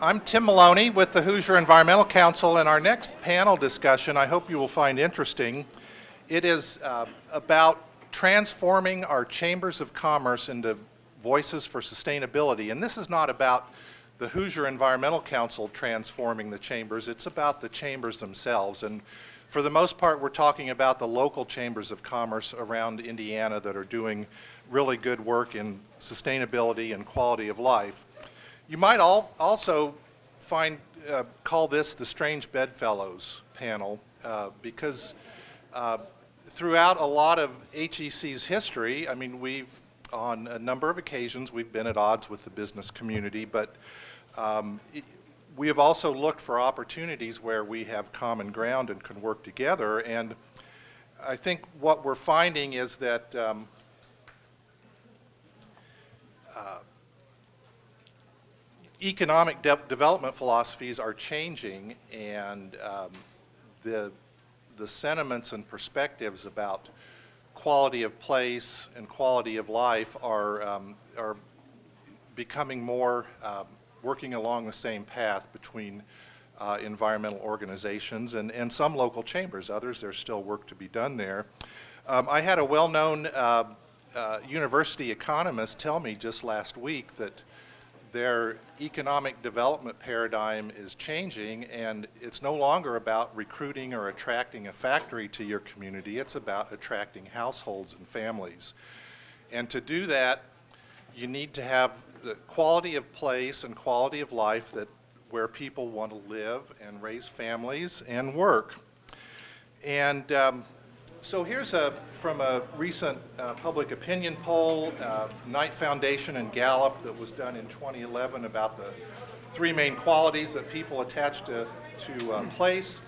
I'm Tim Maloney with the Hoosier Environmental Council, and our next panel discussion I hope you will find interesting. It is about transforming our chambers of commerce into voices for sustainability. And this is not about the Hoosier Environmental Council transforming the chambers, it's about the chambers themselves. And for the most part, we're talking about the local chambers of commerce around Indiana that are doing really good work in sustainability and quality of life. You might also call this the Strange Bedfellows panel because throughout a lot of HEC's history, I mean, on a number of occasions, we've been at odds with the business community, but we have also looked for opportunities where we have common ground and can work together. And I think what we're finding is that economic development philosophies are changing, and the sentiments and perspectives about quality of place and quality of life are becoming more working along the same path between environmental organizations and some local chambers. Others, there's still work to be done there. I had a well-known university economist tell me just last week that their economic development paradigm is changing, and it's no longer about recruiting or attracting a factory to your community. It's about attracting households and families. And to do that, you need to have the quality of place and quality of life where people want to live and raise families and work. And so here's from a recent public opinion poll, Knight Foundation and Gallup, that was done in 2011 about the three main qualities that people attach to place: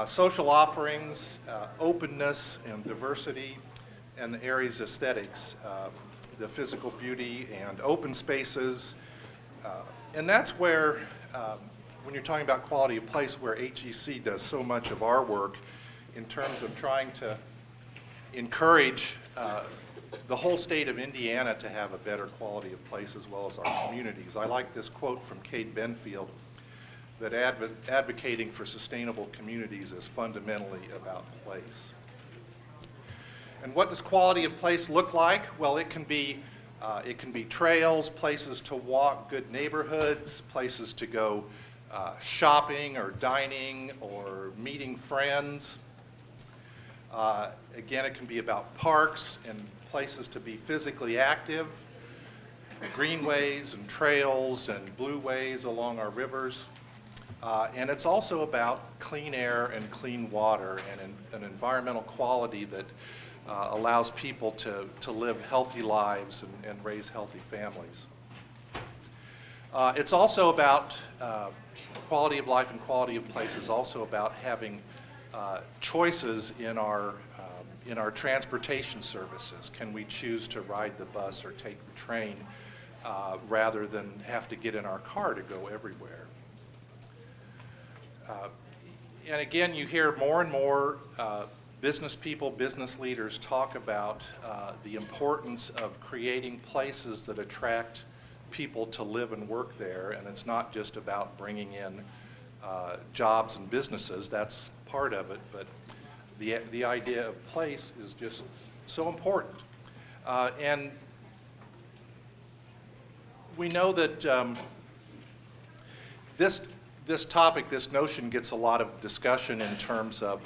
social offerings, openness and diversity, and the area's aesthetics, the physical beauty and open spaces. And that's where, when you're talking about quality of place, where HEC does so much of our work in terms of trying to encourage the whole state of Indiana to have a better quality of place as well as our communities. I like this quote from Kate Benfield that advocating for sustainable communities is fundamentally about place. And what does quality of place look like? Well, it can be trails, places to walk, good neighborhoods, places to go shopping or dining or meeting friends. Again, it can be about parks and places to be physically active, greenways and trails and blueways along our rivers. And it's also about clean air and clean water and an environmental quality that allows people to live healthy lives and raise healthy families. It's also about quality of life and quality of place is also about having choices in our transportation services. Can we choose to ride the bus or take the train rather than have to get in our car to go everywhere? And again, you hear more and more business people, business leaders talk about the importance of creating places that attract people to live and work there, and it's not just about bringing in jobs and businesses. That's part of it, but the idea of place is just so important. And we know that this topic, this notion, gets a lot of discussion in terms of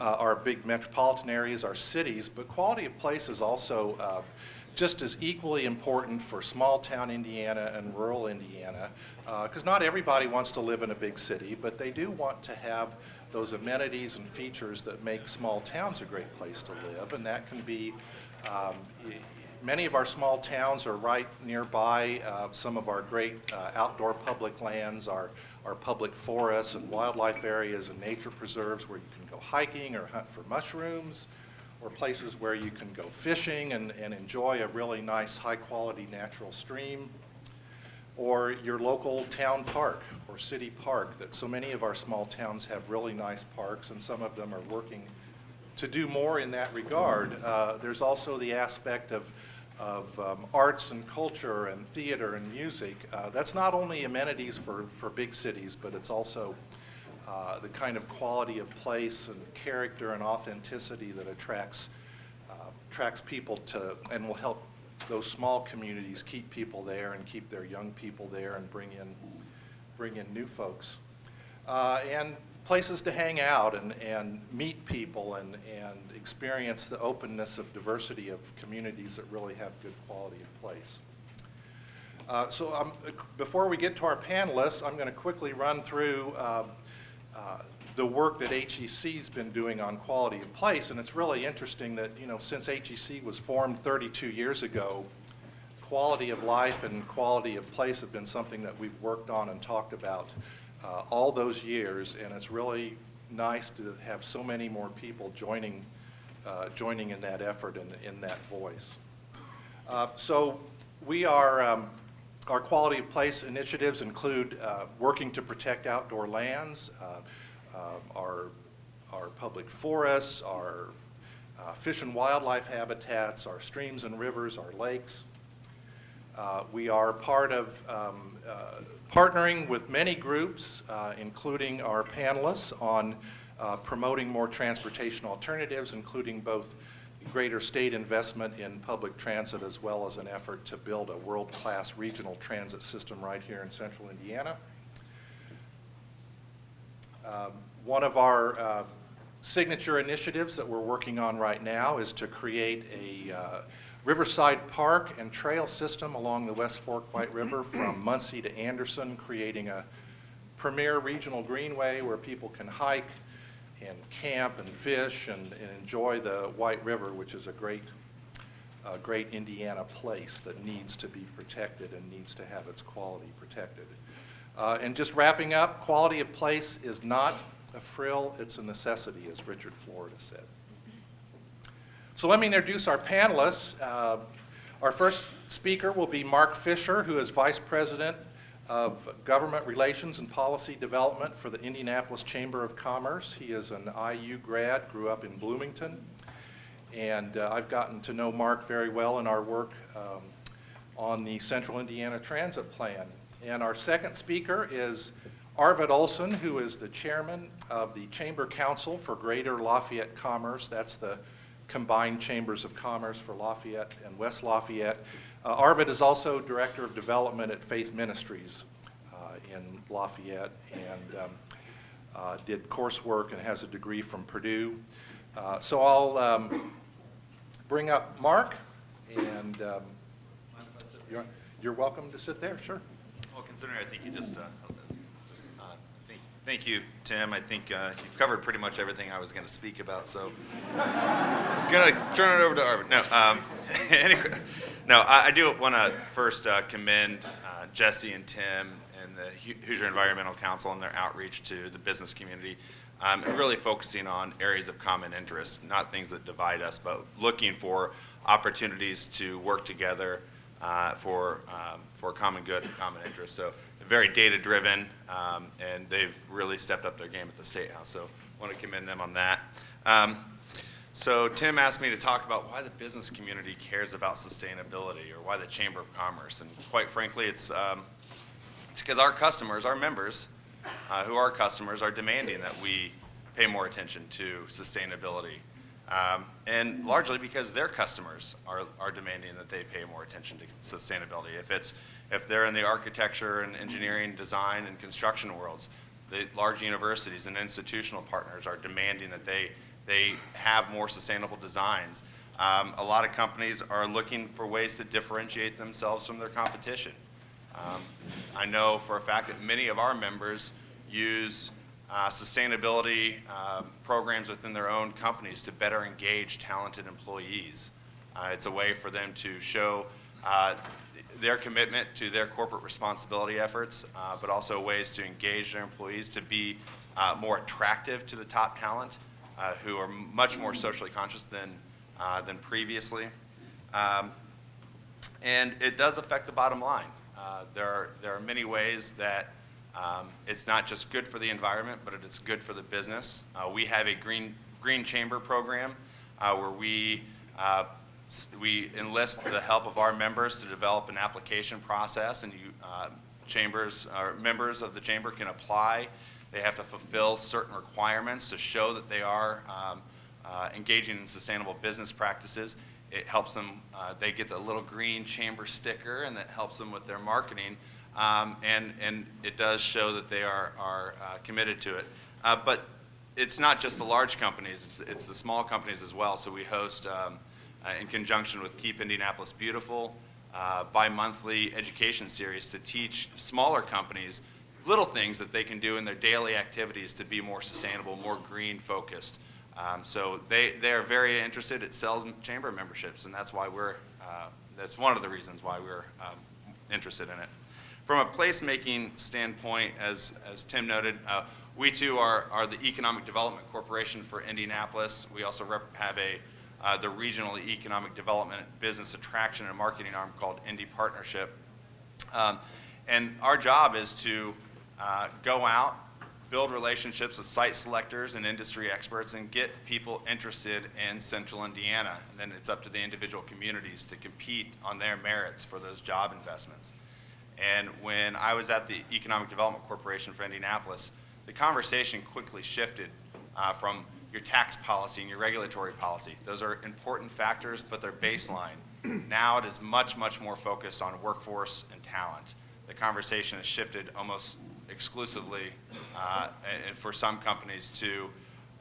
our big metropolitan areas, our cities, but quality of place is also just as equally important for small town Indiana and rural Indiana, because not everybody wants to live in a big city, but they do want to have those amenities and features that make small towns a great place to live, and that can be, many of our small towns are right nearby some of our great outdoor public lands, our public forests and wildlife areas and nature preserves where you can go hiking or hunt for mushrooms, or places where you can go fishing and enjoy a really nice high-quality natural stream, or your local town park or city park. That so many of our small towns have really nice parks, and some of them are working to do more in that regard. There's also the aspect of arts and culture and theater and music. That's not only amenities for big cities, but it's also the kind of quality of place and character and authenticity that attracts people to, and will help those small communities keep people there and keep their young people there and bring in new folks. And places to hang out and meet people and experience the openness of diversity of communities that really have good quality of place. Before we get to our panelists, I'm going to quickly run through the work that HEC's been doing on quality of place. And it's really interesting that, since HEC was formed 32 years ago, quality of life and quality of place have been something that we've worked on and talked about all those years, and it's really nice to have so many more people joining in that effort and in that voice. So we are, our quality of place initiatives include working to protect outdoor lands, our public forests, our fish and wildlife habitats, our streams and rivers, our lakes. We are part of partnering with many groups, including our panelists, on promoting more transportation alternatives, including both greater state investment in public transit as well as an effort to build a world-class regional transit system right here in central Indiana. One of our signature initiatives that we're working on right now is to create a Riverside Park and trail system along the West Fork White River from Muncie to Anderson, creating a premier regional greenway where people can hike and camp and fish and enjoy the White River, which is a great Indiana place that needs to be protected and needs to have its quality protected. And just wrapping up, quality of place is not a frill, it's a necessity, as Richard Florida said. So let me introduce our panelists. Our first speaker will be Mark Fisher, who is Vice President of Government Relations and Policy Development for the Indianapolis Chamber of Commerce. He is an IU grad, grew up in Bloomington, and I've gotten to know Mark very well in our work on the Central Indiana Transit Plan. And our second speaker is Arvid Olson, who is the chairman of the Chamber Council for Greater Lafayette Commerce. That's the combined chambers of commerce for Lafayette and West Lafayette. Arvid is also Director of Development at Faith Ministries in Lafayette, and did coursework and has a degree from Purdue. So I'll bring up Mark, and you're welcome to sit there, sure. Well, considering I think you thank you, Tim. I think you've covered pretty much everything I was going to speak about, so I'm going to turn it over to Arvid. Anyway, I do want to first commend Jesse and Tim and the Hoosier Environmental Council and their outreach to the business community, and really focusing on areas of common interest, not things that divide us, but looking for opportunities to work together for common good and common interest. So very data-driven, and they've really stepped up their game at the Statehouse. So I want to commend them on that. So Tim asked me to talk about why the business community cares about sustainability, or why the Chamber of Commerce. And quite frankly, it's because our customers, our members, who are customers, are demanding that we pay more attention to sustainability. And largely because their customers are demanding that they pay more attention to sustainability. If they're in the architecture and engineering, design, and construction worlds, the large universities and institutional partners are demanding that they have more sustainable designs. A lot of companies are looking for ways to differentiate themselves from their competition. I know for a fact that many of our members use sustainability programs within their own companies to better engage talented employees. It's a way for them to show their commitment to their corporate responsibility efforts, but also ways to engage their employees to be more attractive to the top talent who are much more socially conscious than previously. And it does affect the bottom line. There are many ways that it's not just good for the environment, but it's good for the business. We have a green chamber program where we we enlist the help of our members to develop an application process, and chambers or members of the chamber can apply. They have to fulfill certain requirements to show that they are engaging in sustainable business practices. It helps them, they get the little green chamber sticker, and that helps them with their marketing. And it does show that they are committed to it. But it's not just the large companies, it's the small companies as well. So we host, in conjunction with Keep Indianapolis Beautiful, bi-monthly education series to teach smaller companies little things that they can do in their daily activities to be more sustainable, more green focused. So they are very interested. It sells chamber memberships, and that's why that's one of the reasons why we're interested in it. From a placemaking standpoint, as Tim noted, we too are the Economic Development Corporation for Indianapolis. We also have the Regional Economic Development Business Attraction and Marketing arm called Indy Partnership. And our job is to go out, build relationships with site selectors and industry experts, and get people interested in Central Indiana. And then it's up to the individual communities to compete on their merits for those job investments. And when I was at the Economic Development Corporation for Indianapolis, the conversation quickly shifted from your tax policy and your regulatory policy. Those are important factors, but they're baseline. Now it is much, much more focused on workforce and talent. The conversation has shifted almost exclusively for some companies to,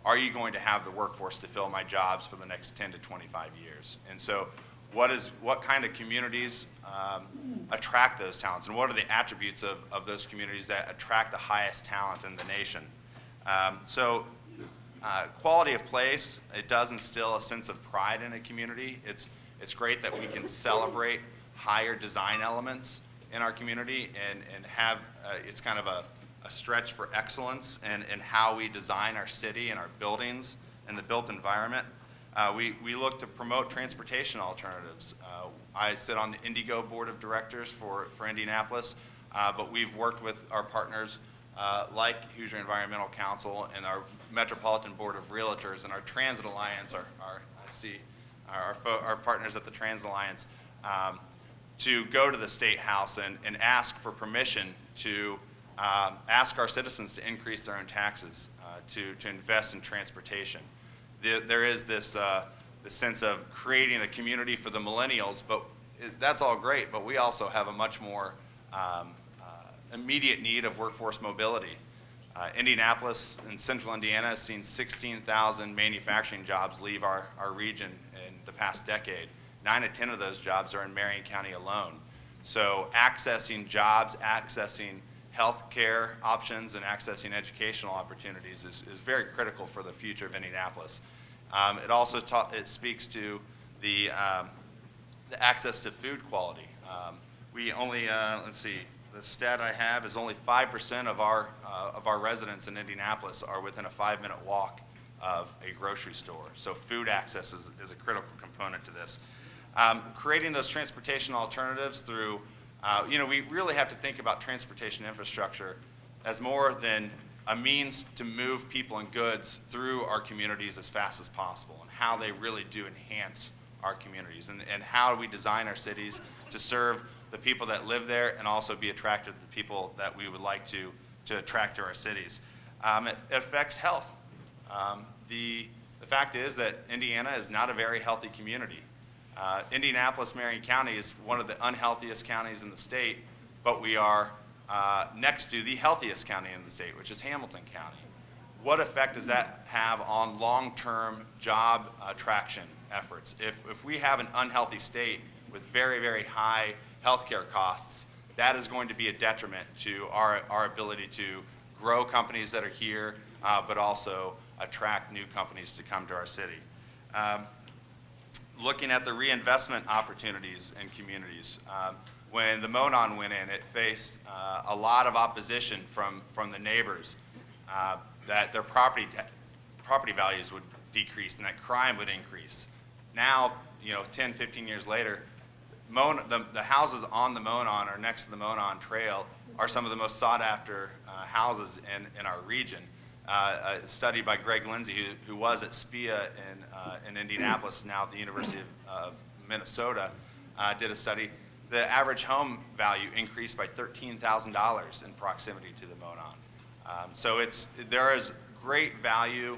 are you going to have the workforce to fill my jobs for the next 10 to 25 years? And so what kind of communities attract those talents, and what are the attributes of those communities that attract the highest talent in the nation? Quality of place, it does instill a sense of pride in a community. It's great that we can celebrate higher design elements in our community and have, it's kind of a stretch for excellence in how we design our city and our buildings and the built environment. We look to promote transportation alternatives. I sit on the Indigo Board of Directors for Indianapolis, but we've worked with our partners like Hoosier Environmental Council and our Metropolitan Board of Realtors and our Transit Alliance, our partners at the Transit Alliance, to go to the Statehouse and ask for permission to ask our citizens to increase their own taxes, to invest in transportation. There is this sense of creating a community for the millennials, but that's all great, but we also have a much more immediate need of workforce mobility. Indianapolis and Central Indiana has seen 16,000 manufacturing jobs leave our region in the past decade. 9 to 10 of those jobs are in Marion County alone. So accessing jobs, accessing health care options, and accessing educational opportunities is very critical for the future of Indianapolis. It also it speaks to the access to food quality. We only, let's see, the stat I have is only 5% of our residents in Indianapolis are within a 5-minute walk of a grocery store. So food access is a critical component to this. Creating those transportation alternatives through, we really have to think about transportation infrastructure as more than a means to move people and goods through our communities as fast as possible, and how they really do enhance our communities, and how we design our cities to serve the people that live there and also be attractive to the people that we would like to attract to our cities. It affects health. The fact is that Indiana is not a very healthy community. Indianapolis, Marion County is one of the unhealthiest counties in the state, but we are next to the healthiest county in the state, which is Hamilton County. What effect does that have on long-term job attraction efforts? If we have an unhealthy state with very, very high healthcare costs, that is going to be a detriment to our ability to grow companies that are here, but also attract new companies to come to our city. Looking at the reinvestment opportunities in communities. When the Monon went in, it faced a lot of opposition from the neighbors, that their property values would decrease and that crime would increase. Now, 10, 15 years later, the houses on the Monon or next to the Monon Trail are some of the most sought after houses in our region. A study by Greg Lindsay, who was at SPIA in Indianapolis, now at the University of Minnesota did a study. The average home value increased by $13,000 in proximity to the Monon. So there is great value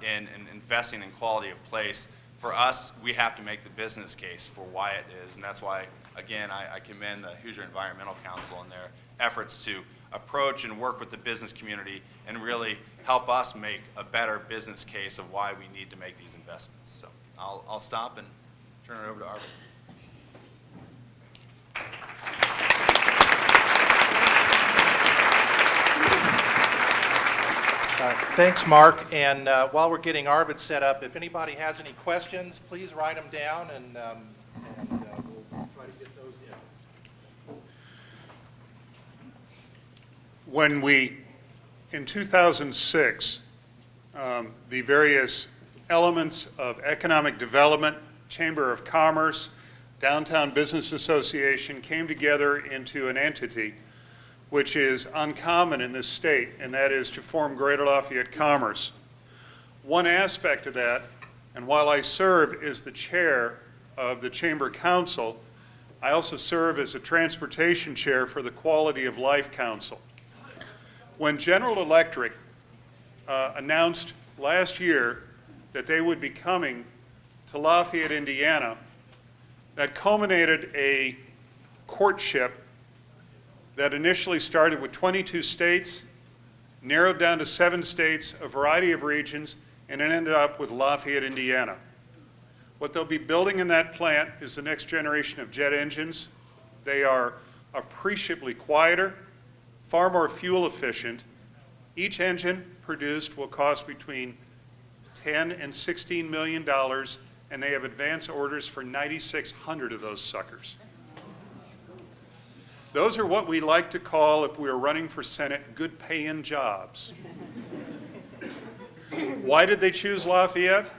in investing in quality of place. For us, we have to make the business case for why it is, and that's why, again, I commend the Hoosier Environmental Council and their efforts to approach and work with the business community and really help us make a better business case of why we need to make these investments. So I'll stop and turn it over to Arvid. Thanks, Mark. And while we're getting Arvid set up, if anybody has any questions, please write them down, and we'll try to get those in. When in 2006, the various elements of economic development, Chamber of Commerce, Downtown Business Association came together into an entity which is uncommon in this state, and that is to form Greater Lafayette Commerce. One aspect of that, and while I serve as the chair of the Chamber Council, I also serve as a transportation chair for the Quality of Life Council. When General Electric announced last year that they would be coming to Lafayette, Indiana, that culminated a courtship that initially started with 22 states, narrowed down to 7 states, a variety of regions, and it ended up with Lafayette, Indiana. What they'll be building in that plant is the next generation of jet engines. They are appreciably quieter, far more fuel efficient. Each engine produced will cost between $10 and $16 million, and they have advance orders for 9,600 of those suckers. Those are what we like to call, if we were running for Senate, good paying jobs. Why did they choose Lafayette?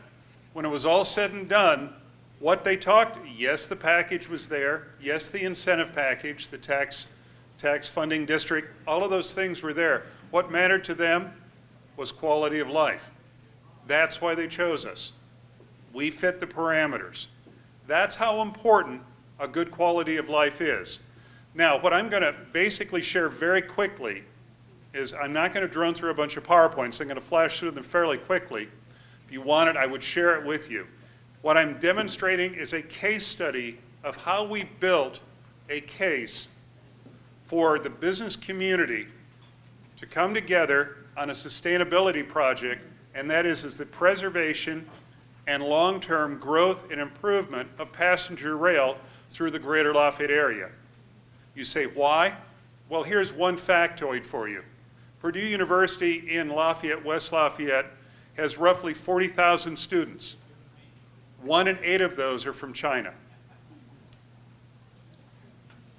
When it was all said and done, what they talked, yes, the package was there, yes, the incentive package, the tax funding district, all of those things were there. What mattered to them was quality of life. That's why they chose us. We fit the parameters. That's how important a good quality of life is. Now, what I'm going to basically share very quickly is I'm not going to drone through a bunch of PowerPoints. I'm going to flash through them fairly quickly. If you want it, I would share it with you. What I'm demonstrating is a case study of how we built a case for the business community to come together on a sustainability project, and that is the preservation and long-term growth and improvement of passenger rail through the greater Lafayette area. You say, why? Well, here's one factoid for you. Purdue University in Lafayette, West Lafayette, has roughly 40,000 students. 1 in 8 of those are from China.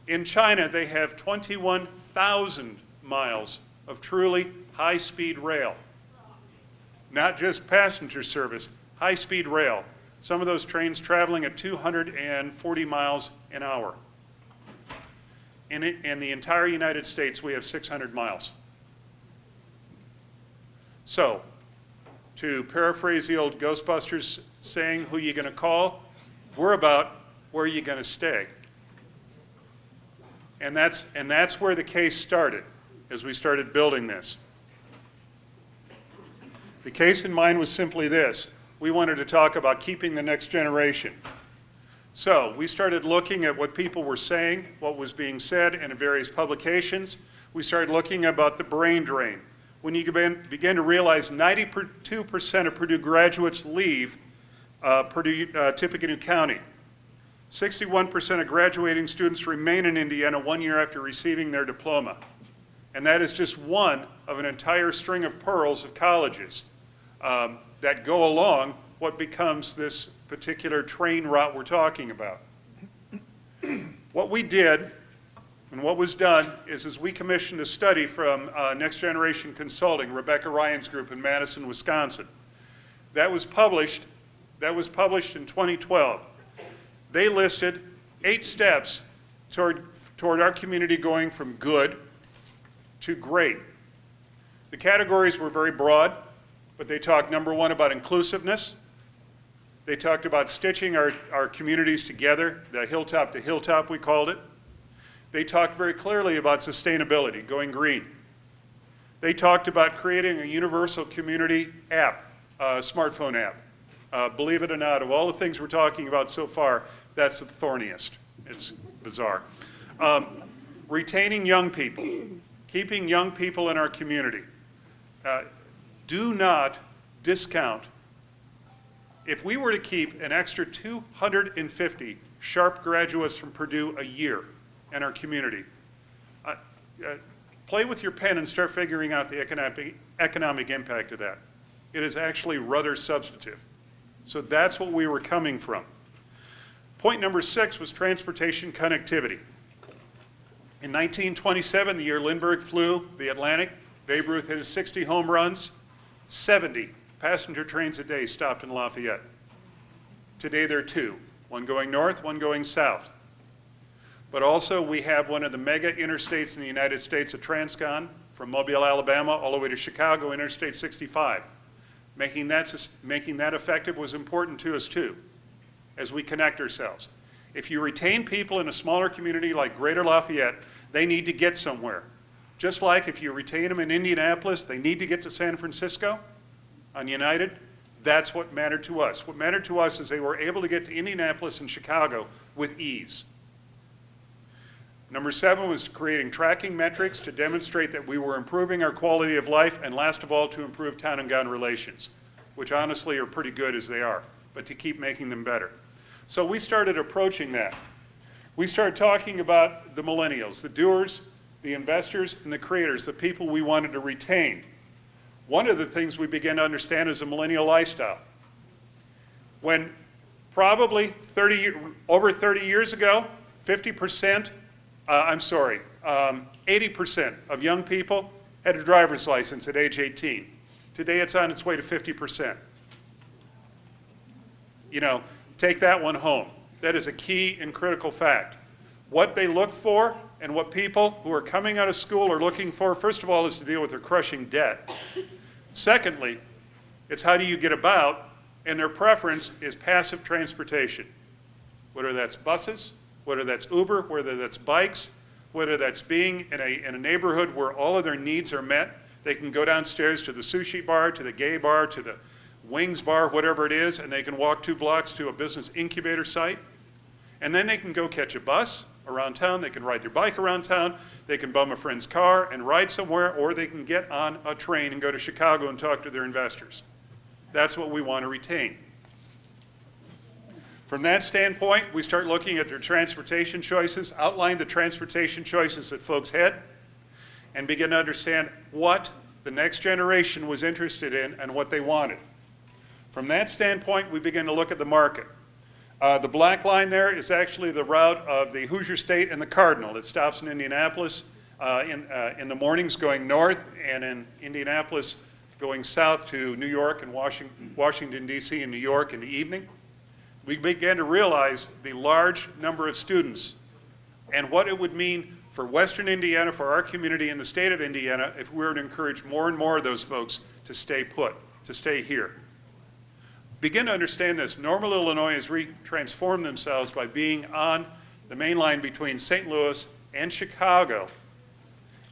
In China, they have 21,000 miles of truly high-speed rail. Not just passenger service, high-speed rail. Some of those trains traveling at 240 miles an hour. In the entire United States, we have 600 miles. So, to paraphrase the old Ghostbusters saying, who you going to call? We're about where you going to stay. And that's where the case started, as we started building this. The case in mind was simply this. We wanted to talk about keeping the next generation. So we started looking at what people were saying, what was being said in various publications. We started looking about the brain drain. When you began to realize 92% of Purdue graduates leave Tippecanoe County. 61% of graduating students remain in Indiana 1 year after receiving their diploma. And that is just one of an entire string of pearls of colleges that go along what becomes this particular train route we're talking about. What we did and what was done is we commissioned a study from Next Generation Consulting, Rebecca Ryan's group in Madison, Wisconsin. That was published in 2012. They listed 8 steps toward our community going from good to great. The categories were very broad, but they talked, number 1, about inclusiveness. They talked about stitching our communities together, the hilltop to hilltop, we called it. They talked very clearly about sustainability, going green. They talked about creating a universal community app, smartphone app. Believe it or not, of all the things we're talking about so far, that's the thorniest. It's bizarre. Retaining young people, keeping young people in our community. Do not discount. If we were to keep an extra 250 sharp graduates from Purdue a year in our community, play with your pen and start figuring out the economic impact of that. It is actually rather substantive. So that's what we were coming from. Point number 6 was transportation connectivity. In 1927, the year Lindbergh flew the Atlantic, Babe Ruth hit his 60 home runs, 70 passenger trains a day stopped in Lafayette. Today there are 2, one going north, one going south. But also we have one of the mega interstates in the United States, a Transcon, from Mobile, Alabama, all the way to Chicago, Interstate 65. Making that effective was important to us too, as we connect ourselves. If you retain people in a smaller community like Greater Lafayette, they need to get somewhere. Just like if you retain them in Indianapolis, they need to get to San Francisco on United. That's what mattered to us. What mattered to us is they were able to get to Indianapolis and Chicago with ease. Number 7 was creating tracking metrics to demonstrate that we were improving our quality of life, and last of all, to improve town and gown relations, which honestly are pretty good as they are, but to keep making them better. So we started approaching that. We started talking about the millennials, the doers, the investors, and the creators, the people we wanted to retain. One of the things we began to understand is the millennial lifestyle. When probably over 30 years ago, 80% of young people had a driver's license at age 18. Today it's on its way to 50%. You know, take that one home. That is a key and critical fact. What they look for and what people who are coming out of school are looking for, first of all, is to deal with their crushing debt. Secondly, it's how do you get about, and their preference is passive transportation. Whether that's buses, whether that's Uber, whether that's bikes, whether that's being in a neighborhood where all of their needs are met. They can go downstairs to the sushi bar, to the gay bar, to the wings bar, whatever it is, and they can walk 2 blocks to a business incubator site. And then they can go catch a bus around town, they can ride their bike around town, they can bum a friend's car and ride somewhere, or they can get on a train and go to Chicago and talk to their investors. That's what we want to retain. From that standpoint, we start looking at their transportation choices, outline the transportation choices that folks had, and begin to understand what the next generation was interested in and what they wanted. From that standpoint, we begin to look at the market. The black line there is actually the route of the Hoosier State and the Cardinal. It stops in Indianapolis in the mornings going north, and in Indianapolis going south to New York and Washington, D.C. and New York in the evening. We began to realize the large number of students and what it would mean for Western Indiana, for our community in the state of Indiana, if we were to encourage more and more of those folks to stay put, to stay here. Begin to understand this. Normal Illinois has transformed themselves by being on the main line between St. Louis and Chicago.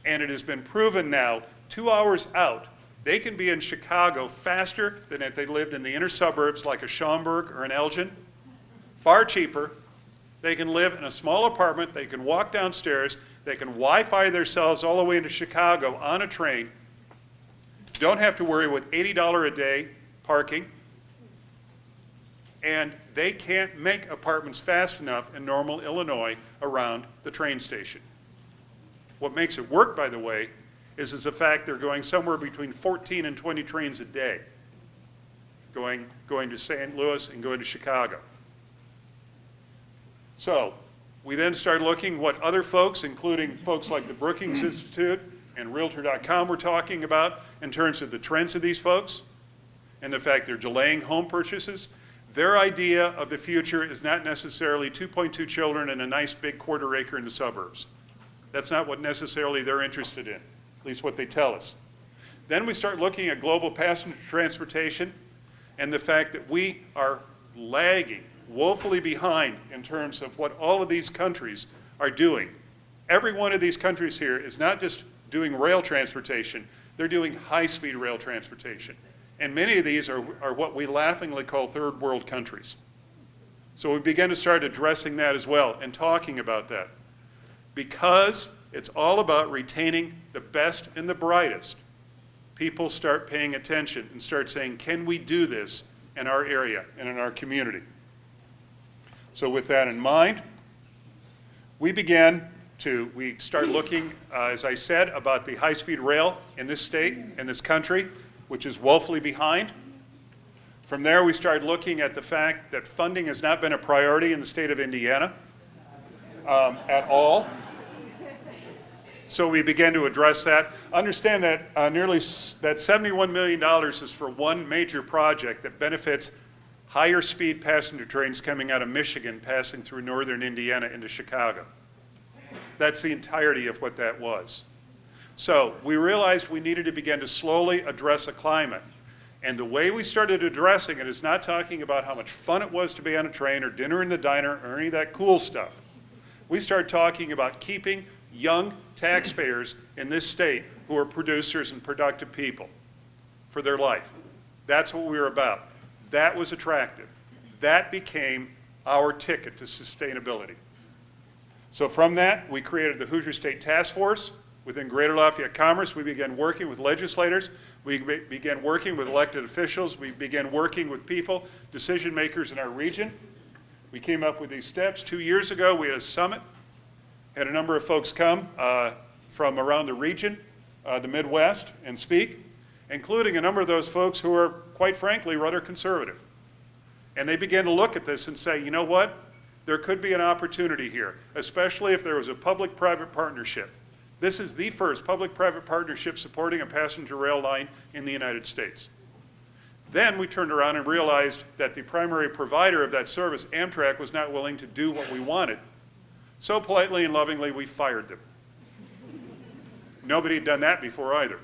And it has been proven now, 2 hours out, they can be in Chicago faster than if they lived in the inner suburbs like a Schaumburg or an Elgin. Far cheaper. They can live in a small apartment. They can walk downstairs. They can Wi-Fi themselves all the way into Chicago on a train. Don't have to worry with $80 a day parking. And they can't make apartments fast enough in Normal, Illinois around the train station. What makes it work, by the way, is the fact they're going somewhere between 14 and 20 trains a day, going to St. Louis and going to Chicago. So we then started looking what other folks, including folks like the Brookings Institute and Realtor.com were talking about in terms of the trends of these folks and the fact they're delaying home purchases. Their idea of the future is not necessarily 2.2 children and a nice big quarter acre in the suburbs. That's not what necessarily they're interested in, at least what they tell us. Then we start looking at global passenger transportation and the fact that we are lagging, woefully behind in terms of what all of these countries are doing. Every one of these countries here is not just doing rail transportation, they're doing high-speed rail transportation. And many of these are what we laughingly call third world countries. So we began to start addressing that as well and talking about that. Because it's all about retaining the best and the brightest, people start paying attention and start saying, can we do this in our area and in our community? So with that in mind, we start looking, as I said, about the high-speed rail in this state, in this country, which is woefully behind. From there, we started looking at the fact that funding has not been a priority in the state of Indiana at all. So we began to address that. Understand that that $71 million is for one major project that benefits higher speed passenger trains coming out of Michigan, passing through northern Indiana into Chicago. That's the entirety of what that was. So we realized we needed to begin to slowly address a climate. And the way we started addressing it is not talking about how much fun it was to be on a train or dinner in the diner or any of that cool stuff. We started talking about keeping young taxpayers in this state who are producers and productive people for their life. That's what we were about. That was attractive. That became our ticket to sustainability. So from that, we created the Hoosier State Task Force. Within Greater Lafayette Commerce, we began working with legislators. We began working with elected officials. We began working with people, decision makers in our region. We came up with these steps. 2 years ago, we had a summit, had a number of folks come from around the region, the Midwest, and speak, including a number of those folks who are, quite frankly, rather conservative. And they began to look at this and say, you know what? There could be an opportunity here, especially if there was a public-private partnership. This is the first public-private partnership supporting a passenger rail line in the United States. Then we turned around and realized that the primary provider of that service, Amtrak, was not willing to do what we wanted. So politely and lovingly, we fired them. Nobody had done that before either.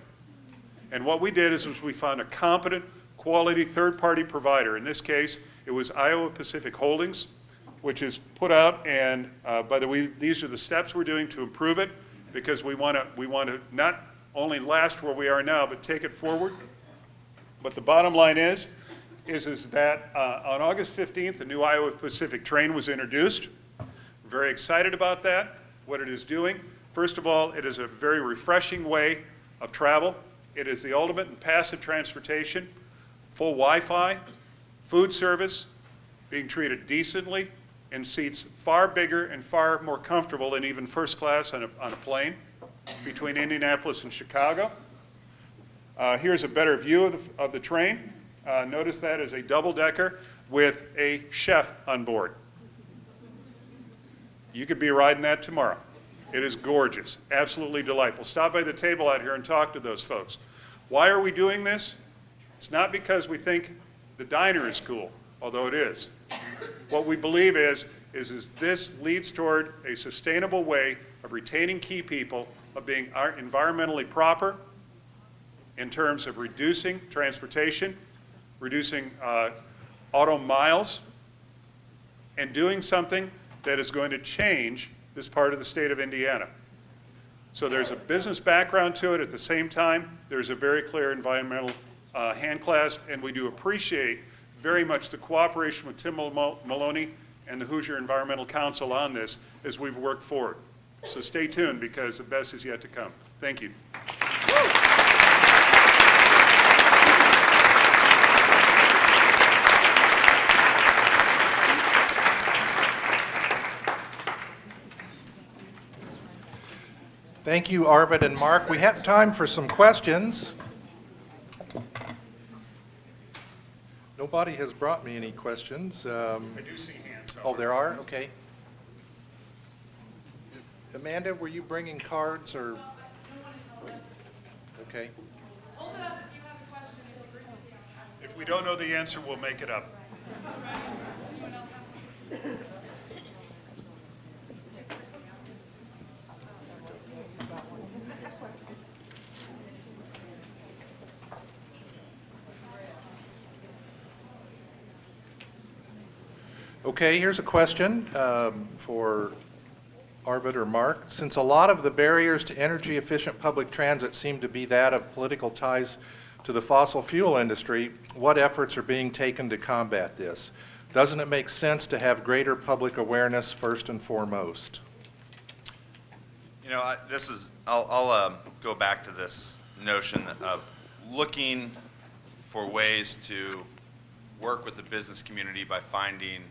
And what we did is we found a competent, quality third-party provider. In this case, it was Iowa Pacific Holdings, which is put out, and by the way, these are the steps we're doing to improve it, because we want to not only last where we are now, but take it forward. But the bottom line is that on August 15th, the new Iowa Pacific train was introduced. We're very excited about that, what it is doing. First of all, it is a very refreshing way of travel. It is the ultimate in passive transportation, full Wi-Fi, food service, being treated decently, and seats far bigger and far more comfortable than even first class on a plane between Indianapolis and Chicago. Here's a better view of the train. Notice that is a double-decker with a chef on board. You could be riding that tomorrow. It is gorgeous, absolutely delightful. Stop by the table out here and talk to those folks. Why are we doing this? It's not because we think the diner is cool, although it is. What we believe is this leads toward a sustainable way of retaining key people, of being environmentally proper in terms of reducing transportation, reducing auto miles, and doing something that is going to change this part of the state of Indiana. So there's a business background to it. At the same time, there's a very clear environmental handclasp, and we do appreciate very much the cooperation with Tim Maloney and the Hoosier Environmental Council on this as we've worked forward. So stay tuned, because the best is yet to come. Thank you. Thank you, Arvid and Mark. We have time for some questions. Nobody has brought me any questions. I do see hands up. Oh, there are? Okay. Amanda, were you bringing cards or? Okay. Hold it up if you have a question. If we don't know the answer, we'll make it up. Okay, here's a question for Arvid or Mark. Since a lot of the barriers to energy-efficient public transit seem to be that of political ties to the fossil fuel industry, what efforts are being taken to combat this? Doesn't it make sense to have greater public awareness first and foremost? You know, I'll go back to this notion of looking for ways to work with the business community by finding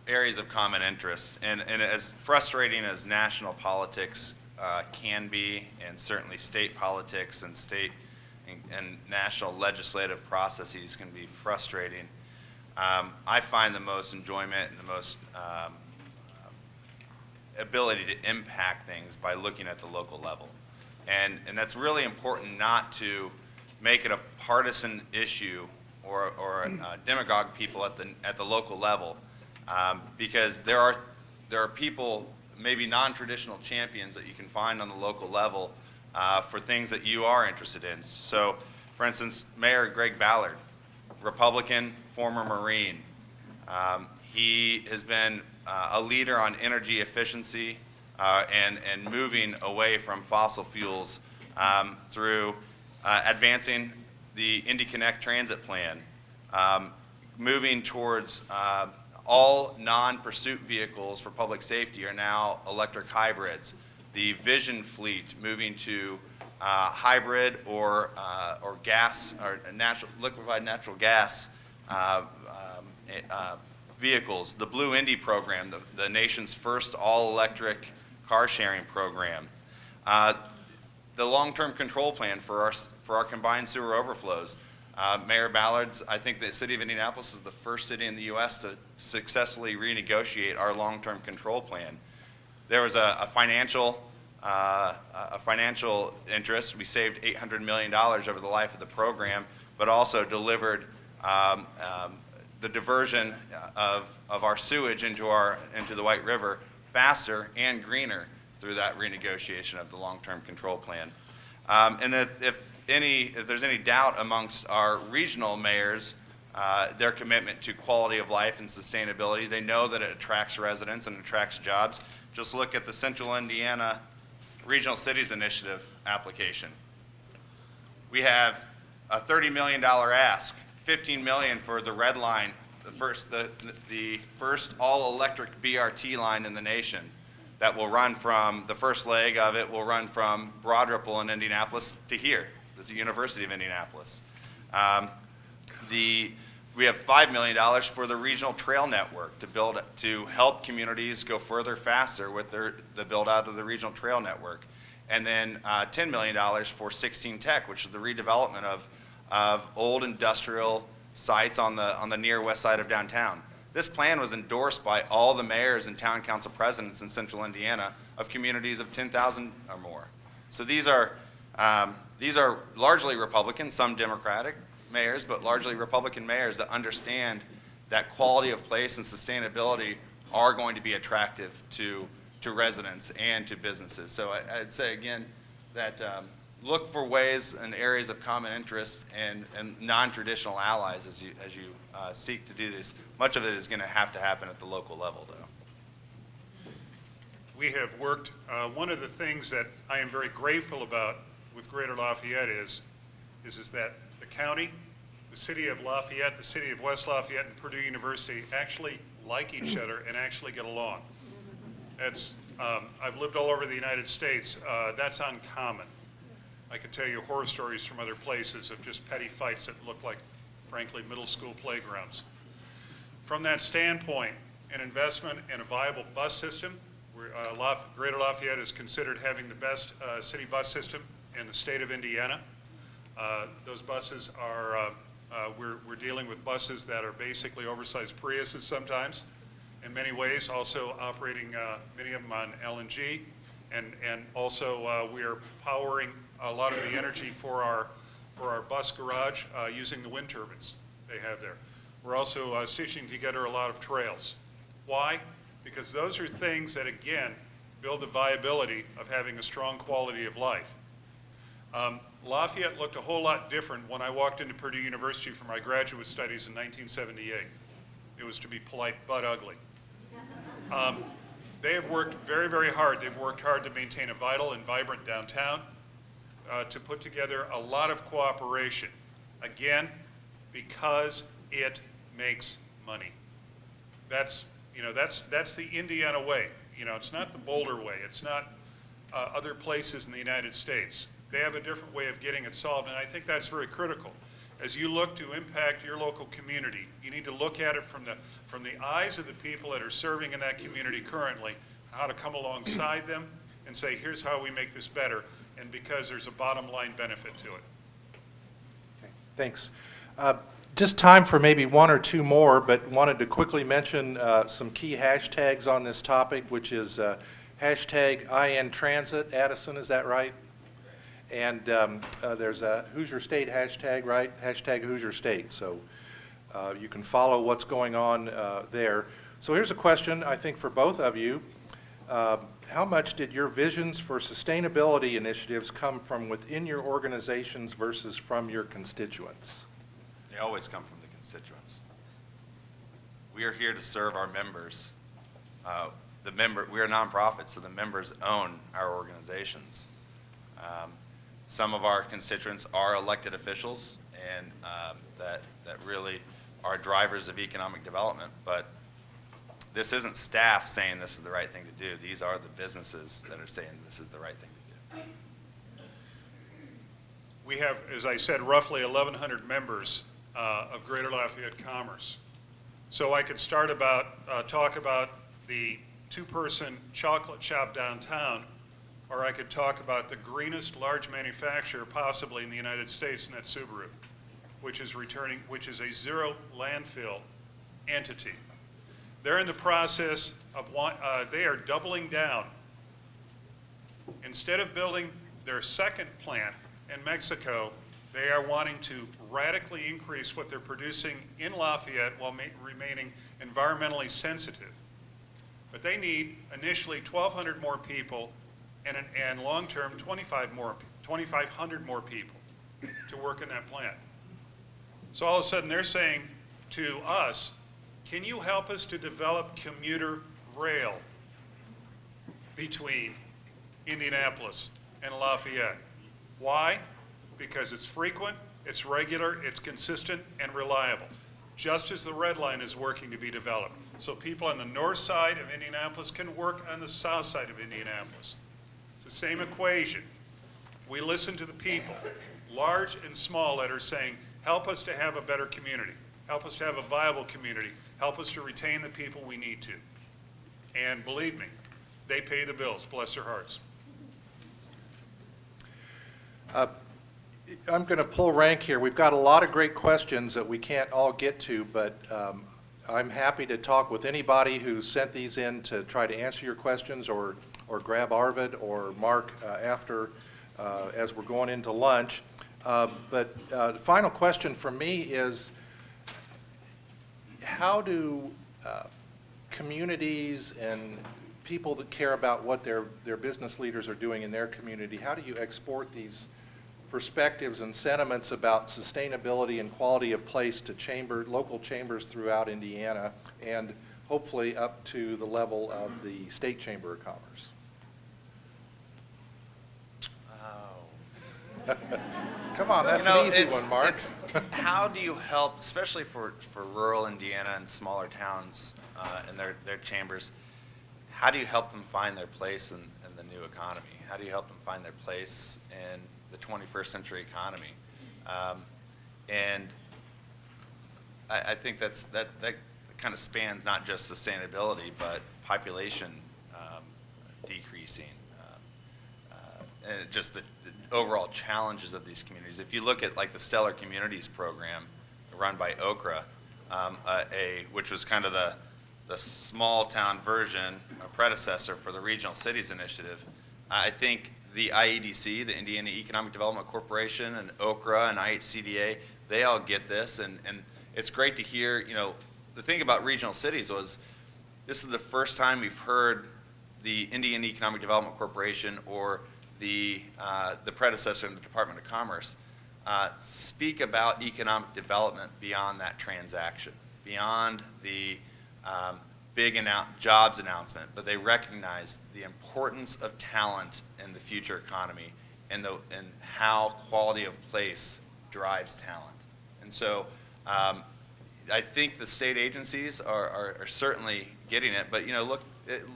areas of common interest. And as frustrating as national politics can be, and certainly state politics and state and national legislative processes can be frustrating, I find the most enjoyment and the most ability to impact things by looking at the local level. And that's really important, not to make it a partisan issue or demagogue people at the local level, because there are people, maybe non-traditional champions that you can find on the local level for things that you are interested in. So, for instance, Mayor Greg Ballard, Republican, former Marine. He has been a leader on energy efficiency and moving away from fossil fuels through advancing the Indy Connect transit plan, moving towards all non-pursuit vehicles for public safety are now electric hybrids. The Vision fleet moving to hybrid or gas or liquefied natural gas vehicles. The Blue Indy program, the nation's first all-electric car sharing program. The long-term control plan for our combined sewer overflows. Mayor Ballard's, I think the city of Indianapolis is the first city in the U.S. to successfully renegotiate our long-term control plan. There was a financial interest. We saved $800 million over the life of the program, but also delivered the diversion of our sewage into the White River faster and greener through that renegotiation of the long-term control plan. And if there's any doubt amongst our regional mayors, their commitment to quality of life and sustainability, they know that it attracts residents and attracts jobs. Just look at the Central Indiana Regional Cities Initiative application. We have a $30 million ask, $15 million for the Red Line, the first all-electric BRT line in the nation that will run from, the first leg of it will run from Broad Ripple in Indianapolis to here, the University of Indianapolis. We have $5 million for the regional trail network to help communities go further faster with the build out of the regional trail network. And then $10 million for 16 Tech, which is the redevelopment of old industrial sites on the near west side of downtown. This plan was endorsed by all the mayors and town council presidents in central Indiana of communities of 10,000 or more. So these are largely Republican, some Democratic mayors, but largely Republican mayors that understand that quality of place and sustainability are going to be attractive to residents and to businesses. So I'd say again that look for ways and areas of common interest and non-traditional allies as you seek to do this. Much of it is going to happen at the local level, though. We have worked, one of the things that I am very grateful about with Greater Lafayette is that the county, the city of Lafayette, the city of West Lafayette, and Purdue University actually like each other and actually get along. That's, I've lived all over the United States. That's uncommon. I could tell you horror stories from other places of just petty fights that look like, frankly, middle school playgrounds. From that standpoint, an investment in a viable bus system, Greater Lafayette is considered having the best city bus system in the state of Indiana. Those buses are, we're dealing with buses that are basically oversized Priuses sometimes, in many ways, also operating many of them on LNG, and also we are powering a lot of the energy for our bus garage using the wind turbines they have there. We're also stitching together a lot of trails. Why? Because those are things that, again, build the viability of having a strong quality of life. Lafayette looked a whole lot different when I walked into Purdue University for my graduate studies in 1978. It was, to be polite, but ugly. They have worked very, very hard. They've worked hard to maintain a vital and vibrant downtown, to put together a lot of cooperation. Again, because it makes money. That's the Indiana way. It's not the Boulder way. It's not other places in the United States. They have a different way of getting it solved, and I think that's very critical. As you look to impact your local community, you need to look at it from the eyes of the people that are serving in that community currently, how to come alongside them and say, here's how we make this better, and because there's a bottom line benefit to it. Okay, thanks. Just time for maybe one or two more, but wanted to quickly mention some key hashtags on this topic, which is hashtag INTransit. Addison, is that right? And there's a Hoosier State hashtag, right? Hashtag Hoosier State. So you can follow what's going on there. So here's a question, I think, for both of you. How much did your visions for sustainability initiatives come from within your organizations versus from your constituents? They always come from the constituents. We are here to serve our members. We are nonprofits, so the members own our organizations. Some of our constituents are elected officials, and that really are drivers of economic development, but this isn't staff saying this is the right thing to do. These are the businesses that are saying this is the right thing to do. We have, as I said, roughly 1,100 members of Greater Lafayette Commerce. So I could talk about the two-person chocolate shop downtown, or I could talk about the greenest large manufacturer possibly in the United States, and that's Subaru, which is a zero landfill entity. They're in the process of, they are doubling down. Instead of building their second plant in Mexico, they are wanting to radically increase what they're producing in Lafayette while remaining environmentally sensitive. But they need initially 1,200 more people and long-term 2,500 more people to work in that plant. So all of a sudden they're saying to us, can you help us to develop commuter rail between Indianapolis and Lafayette? Why? Because it's frequent, it's regular, it's consistent, and reliable, just as the red line is working to be developed. So people on the north side of Indianapolis can work on the south side of Indianapolis. It's the same equation. We listen to the people, large and small, that are saying, help us to have a better community, help us to have a viable community, help us to retain the people we need to. And believe me, they pay the bills, bless their hearts. I'm going to pull rank here. We've got a lot of great questions that we can't all get to, but I'm happy to talk with anybody who sent these in to try to answer your questions, or grab Arvid or Mark after as we're going into lunch. But the final question for me is, how do communities and people that care about what their business leaders are doing in their community, how do you export these perspectives and sentiments about sustainability and quality of place to local chambers throughout Indiana, and hopefully up to the level of the State Chamber of Commerce? Come on, that's an easy one, Mark. It's how do you help, especially for rural Indiana and smaller towns and their chambers, how do you help them find their place in the new economy? How do you help them find their place in the 21st century economy? And I think that kind of spans not just sustainability, but population decreasing, and just the overall challenges of these communities. If you look at like the Stellar Communities program run by Okra, which was kind of the small town version, a predecessor for the Regional Cities Initiative, I think the IEDC, the Indiana Economic Development Corporation, and Okra and IHCDA, they all get this, and it's great to hear. The thing about regional cities was this is the first time we've heard the Indiana Economic Development Corporation or the predecessor in the Department of Commerce speak about economic development beyond that transaction. beyond the big jobs announcement, but they recognize the importance of talent in the future economy and how quality of place drives talent. And so I think the state agencies are certainly getting it, but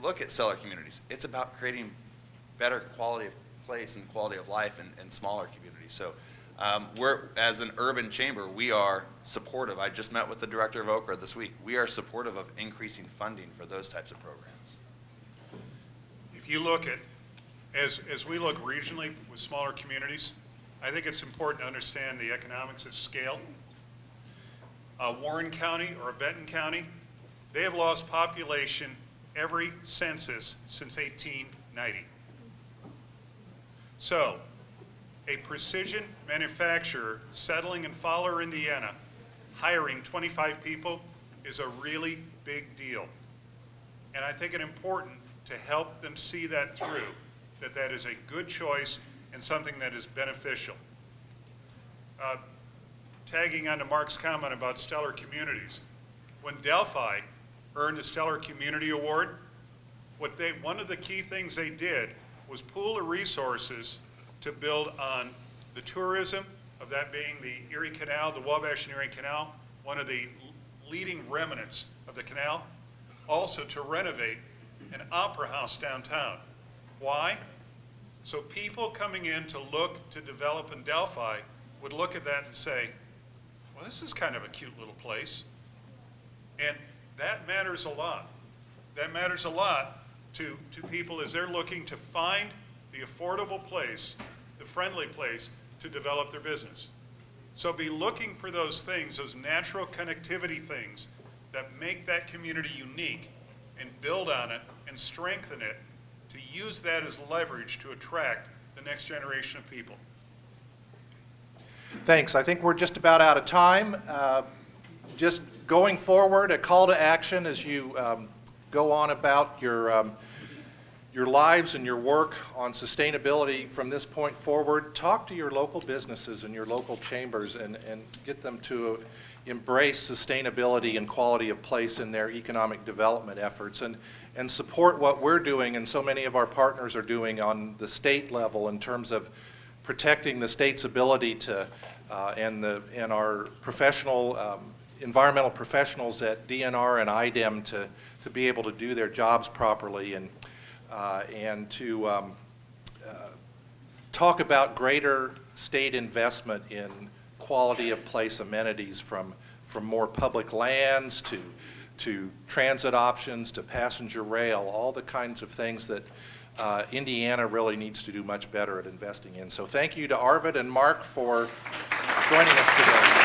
look at stellar communities. It's about creating better quality of place and quality of life in smaller communities. So as an urban chamber, we are supportive. I just met with the director of Okra this week. We are supportive of increasing funding for those types of programs. If you look at, as we look regionally with smaller communities, I think it's important to understand the economics of scale. Warren County or Benton County, they have lost population every census since 1890. So, a precision manufacturer settling in Fowler, Indiana, hiring 25 people is a really big deal. And I think it's important to help them see that through, that is a good choice and something that is beneficial. Tagging on to Mark's comment about stellar communities, when Delphi earned the Stellar Community Award, one of the key things they did was pool the resources to build on the tourism, of that being the Erie Canal, the Wabash and Erie Canal, one of the leading remnants of the canal, also to renovate an opera house downtown. Why? So people coming in to look to develop in Delphi would look at that and say, well, this is kind of a cute little place. And that matters a lot. That matters a lot to people as they're looking to find the affordable place, the friendly place to develop their business. So be looking for those things, those natural connectivity things that make that community unique, and build on it and strengthen it to use that as leverage to attract the next generation of people. Thanks. I think we're just about out of time. Just going forward, a call to action as you go on about your lives and your work on sustainability from this point forward. Talk to your local businesses and your local chambers and get them to embrace sustainability and quality of place in their economic development efforts, and support what we're doing and so many of our partners are doing on the state level in terms of protecting the state's ability to, and our professional, environmental professionals at DNR and IDEM to be able to do their jobs properly, and to talk about greater state investment in quality of place amenities from more public lands to transit options to passenger rail, all the kinds of things that Indiana really needs to do much better at investing in. So thank you to Arvid and Mark for joining us today.